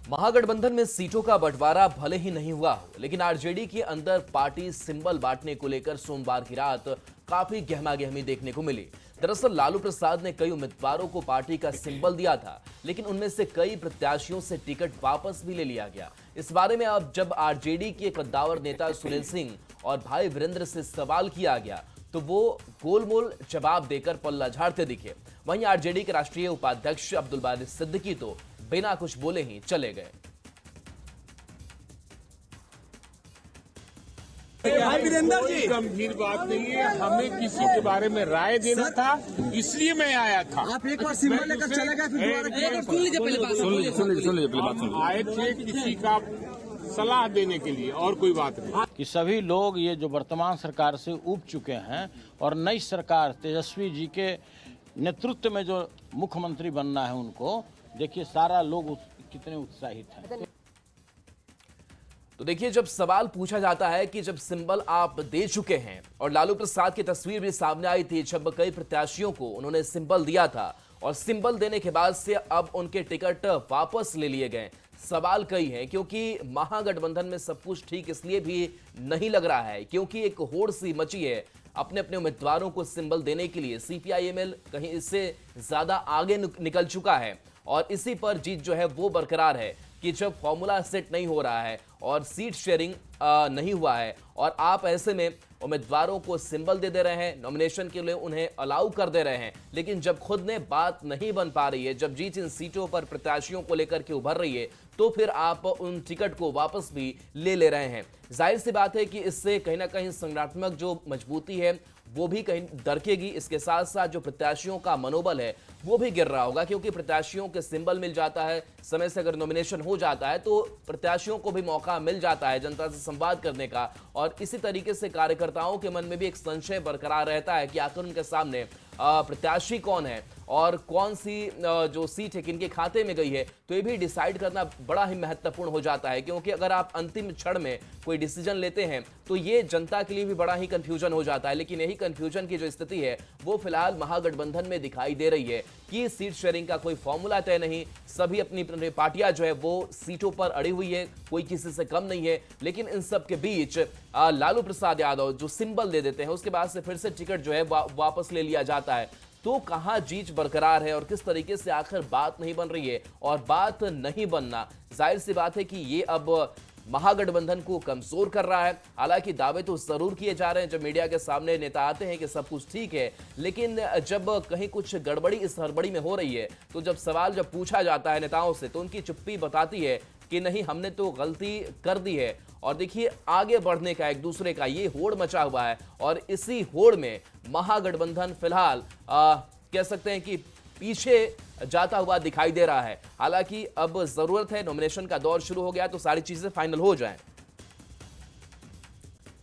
महागठबंधन में सीटों का बंटवारा भले ही नहीं हुआ हो, लेकिन आरजेडी के अंदर पार्टी सिंबल बांटने को लेकर सोमवार की रात काफी गहमागहमी देखने को मिली। दरअसल लालू प्रसाद ने कई उम्मीदवारों को पार्टी का सिंबल दिया था, लेकिन उनमें से कई प्रत्याशियों से टिकट वापस भी ले लिया गया। इस बारे में अब जब आरजेडी के कद्दावर नेता सुनील सिंह और भाई वीरेंद्र से सवाल किया गया तो वो गोलमोल जवाब देकर पल्ला झाड़ते दिखे। वहीं आरजेडी के राष्ट्रीय उपाध्यक्ष अब्दुल बारी सिद्दीकी तो बिना कुछ बोले ही चले गए। कोई गंभीर बात नहीं है, हमें किसी के बारे में राय देना था, इसलिए मैं आया था। आप एक बार सिंबल लेकर चले गए, फिर सुन लीजिए पहले बात सुन। आए थे किसी का सलाह देने के लिए, और कोई बात नहीं। कि सभी लोग ये जो वर्तमान सरकार से ऊब चुके हैं और नई सरकार तेजस्वी जी के नेतृत्व में जो मुख्यमंत्री बनना है उनको देखिए सारा लोग कितने उत्साहित हैं। तो देखिए, जब सवाल पूछा जाता है कि जब सिंबल आप दे चुके हैं और लालू प्रसाद की तस्वीर भी सामने आई थी जब कई प्रत्याशियों को उन्होंने सिंबल दिया था और सिंबल देने के बाद से अब उनके टिकट वापस ले लिए गए। सवाल कई हैं क्योंकि महागठबंधन में सब कुछ ठीक इसलिए भी नहीं लग रहा है क्योंकि एक होड़ सी मची है अपने अपने उम्मीदवारों को सिंबल देने के लिए। सीपीआईएमएल कहीं इससे ज्यादा आगे निकल चुका है और इसी पर जीत जो है वो बरकरार है कि जब फॉर्मूला सेट नहीं हो रहा है और सीट शेयरिंग नहीं हुआ है और आप ऐसे में उम्मीदवारों को सिंबल दे रहे हैं, नॉमिनेशन के लिए उन्हें अलाउ कर दे रहे हैं, लेकिन जब खुद ने बात नहीं बन पा रही है, जब जीत इन सीटों पर प्रत्याशियों को लेकर के उभर रही है, तो फिर आप उन टिकट को वापस भी ले रहे हैं। जाहिर सी बात है कि इससे कहीं ना कहीं संगठनात्मक जो मजबूती है वो भी कहीं दरकेगी। इसके साथ साथ जो प्रत्याशियों का मनोबल है वो भी गिर रहा होगा क्योंकि प्रत्याशियों के सिंबल मिल जाता है, समय से अगर नॉमिनेशन हो जाता है तो प्रत्याशियों को भी मौका मिल जाता है जनता से संवाद करने का और इसी तरीके से कार्यकर्ताओं के मन में भी एक संशय बरकरार रहता है कि आखिर उनके सामने प्रत्याशी कौन है और कौन सी जो सीट है किनके खाते में गई है। तो ये भी डिसाइड करना बड़ा ही महत्वपूर्ण हो जाता है क्योंकि अगर आप अंतिम क्षण में कोई डिसीजन लेते हैं तो ये जनता के लिए भी बड़ा ही कंफ्यूजन हो जाता है। लेकिन यही कंफ्यूजन की जो स्थिति है वो फिलहाल महागठबंधन में दिखाई दे रही है कि सीट शेयरिंग का कोई फॉर्मूला तय नहीं, सभी अपनी अपनी पार्टियां जो है वो सीटों पर अड़ी हुई है, कोई किसी से कम नहीं है। लेकिन इन सब के बीच लालू प्रसाद यादव जो सिंबल दे देते हैं उसके बाद से फिर से टिकट जो है वापस ले लिया जाता है। तो कहां जीत बरकरार है और किस तरीके से आखिर बात नहीं बन रही है और बात नहीं बनना जाहिर सी बात है कि ये अब महागठबंधन को कमजोर कर रहा है। हालांकि दावे तो जरूर किए जा रहे हैं जब मीडिया के सामने नेता आते हैं कि सब कुछ ठीक है, लेकिन जब कहीं कुछ गड़बड़ी इस हड़बड़ी में हो रही है तो जब सवाल जब पूछा जाता है नेताओं से तो उनकी चुप्पी बताती है कि नहीं, हमने तो गलती कर दी है। और देखिए, आगे बढ़ने का एक दूसरे का ये होड़ मचा हुआ है और इसी होड़ में महागठबंधन फिलहाल कह सकते हैं कि पीछे जाता हुआ दिखाई दे रहा है। हालांकि अब जरूरत है, नॉमिनेशन का दौर शुरू हो गया तो सारी चीजें फाइनल हो जाएं।